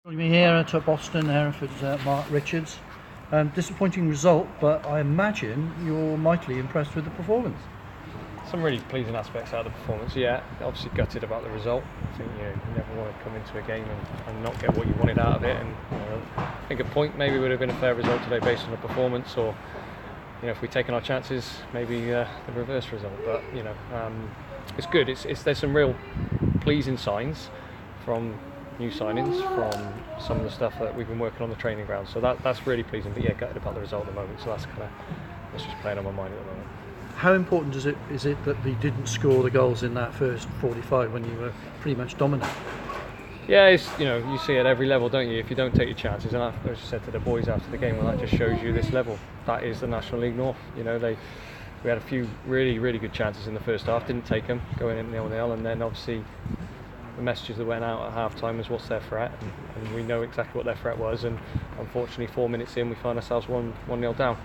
Joining me here at Boston, Hereford's Mark Richards. Disappointing result, but I imagine you're mightily impressed with the performance. Some really pleasing aspects out of the performance, yeah. Obviously gutted about the result. I think you never want to come into a game and not get what you wanted out of it. And I think a point maybe would have been a fair result today based on the performance, or if we'd taken our chances, maybe the reverse result. But it's good. There's some real pleasing signs from new signings, from some of the stuff that we've been working on the training ground. So that's really pleasing. But yeah, gutted about the result at the moment. So that's just playing on my mind at the moment. How important is it that they didn't score the goals in that first 45 when you were pretty much dominant? Yeah, you see it at every level, don't you? If you don't take your chances, and I just said to the boys after the game, well, that just shows you this level. That is the National League North. We had a few really, really good chances in the first half, didn't take them, going in 0-0, and then obviously the messages that went out at half time was what's their threat, and we know exactly what their threat was, and unfortunately 4 minutes in we find ourselves 1-0 down.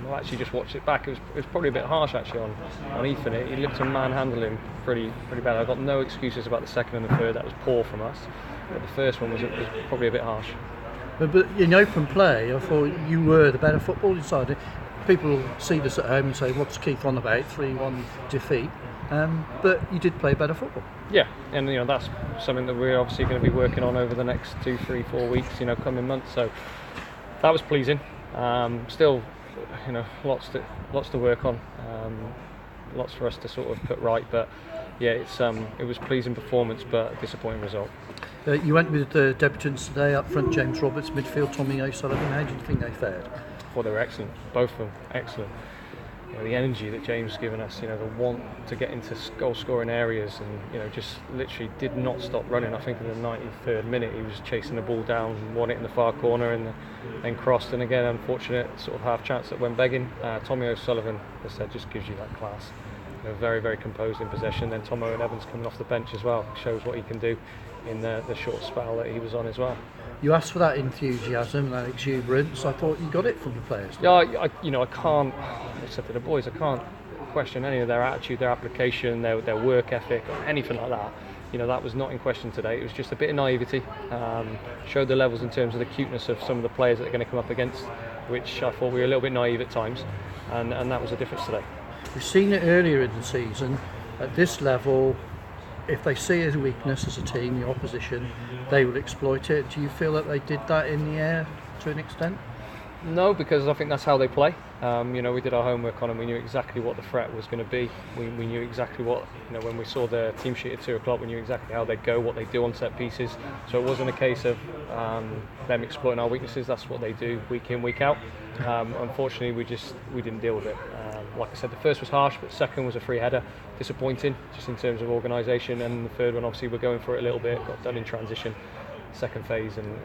I actually just watched it back. It was probably a bit harsh actually on Ethan. He looked to manhandle him pretty bad. I got no excuses about the second and the third. That was poor from us, but the first one was probably a bit harsh. But in open play, I thought you were the better footballing side. People see this at home and say, "What's Keith on about? 3-1 defeat." But you did play better football. Yeah, and that's something that we're obviously going to be working on over the next 2, 3, 4 weeks, coming months. So that was pleasing. Still, lots to work on. Lots for us to sort of put right. But yeah, it was pleasing performance, but a disappointing result. You went with the debutants today up front, James Roberts, midfield, Tommy O'Sullivan. How do you think they fared? Well, they were excellent. Both of them excellent. The energy that James has given us, the want to get into goal scoring areas, and just literally did not stop running. I think in the 93rd minute he was chasing the ball down, won it in the far corner, and then crossed. And again, unfortunate sort of half chance that went begging. Tommy O'Sullivan, as I said, just gives you that class. Very, very composed in possession. Then Tom Owen Evans coming off the bench as well shows what he can do in the short spell that he was on as well. You asked for that enthusiasm, that exuberance. I thought you got it from the players. Yeah, I can't. I said to the boys, I can't question any of their attitude, their application, their work ethic, or anything like that. That was not in question today. It was just a bit of naivety. Showed the levels in terms of the cuteness of some of the players that are going to come up against, which I thought we were a little bit naive at times, and that was the difference today. We've seen it earlier in the season. At this level, if they see a weakness as a team, the opposition, they will exploit it. Do you feel that they did that in the air to an extent? No, because I think that's how they play. We did our homework on them. We knew exactly what the threat was going to be. We knew exactly what, when we saw the team sheet at 2 o'clock, we knew exactly how they'd go, what they do on set pieces. So it wasn't a case of them exploiting our weaknesses. That's what they do week in, week out. Unfortunately, we didn't deal with it. Like I said, the first was harsh, but the second was a free header. Disappointing, just in terms of organisation. And the third one, obviously, we're going for it a little bit. Got done in transition. Second phase, and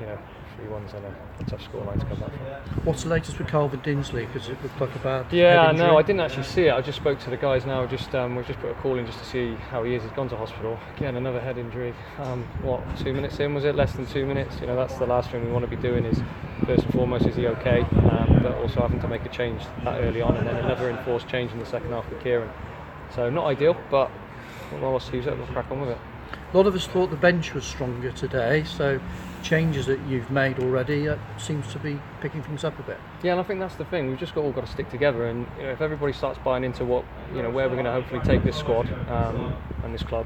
3-1's on a tough scoreline to come back from. What's the latest with Calvin Dinsley? Because it looked like a bad Yeah, head injury. no, I didn't actually see it. I just spoke to the guys now. We've just put a call in just to see how he is. He's gone to hospital. Again, another head injury. 2 minutes in, was it? Less than 2 minutes. That's the last thing we want to be doing. Is first and foremost, is he okay? But also having to make a change that early on, and then another enforced change in the second half with Kieran. So not ideal, but we'll sleeves up. We'll crack on with it. A lot of us thought the bench was stronger today, so changes that you've made already seems to be picking things up a bit. Yeah, and I think that's the thing. We've just all got to stick together, and if everybody starts buying into what where we're going to hopefully take this squad and this club,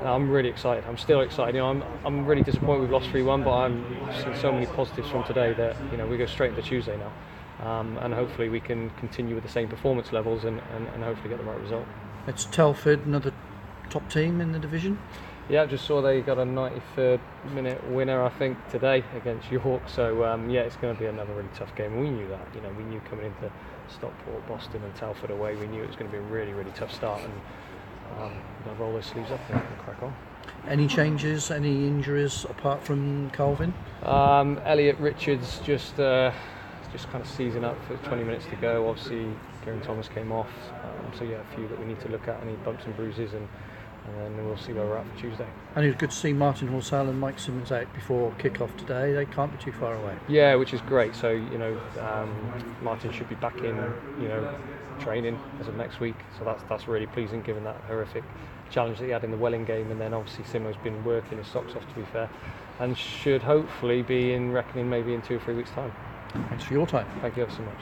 I'm really excited. I'm still excited. I'm really disappointed we've lost 3-1, but I'm seeing so many positives from today that we go straight into Tuesday now, and hopefully we can continue with the same performance levels and hopefully get the right result. It's Telford, another top team in the division. Yeah, I just saw they got a 93rd minute winner, I think, today against York. So it's going to be another really tough game. We knew that. We knew coming into Stockport, Boston, and Telford away, we knew it was going to be a really, really tough start, and we'll roll those sleeves up and crack on. Any changes? Any injuries apart from Calvin? Elliot Richards just kind of seizing up for 20 minutes to go. Obviously, Kieran Thomas came off. So yeah, a few that we need to look at. Any bumps and bruises, and then we'll see where we're at for Tuesday. And it was good to see Martin Horsell and Mike Simmons out before kick-off today. They can't be too far away. Yeah, which is great. So Martin should be back in training as of next week. So that's really pleasing, given that horrific challenge that he had in the Welling game. And then obviously Simo's been working his socks off, to be fair. and should hopefully be in reckoning maybe in 2 or 3 weeks' time. Thanks for your time. Thank you ever so much.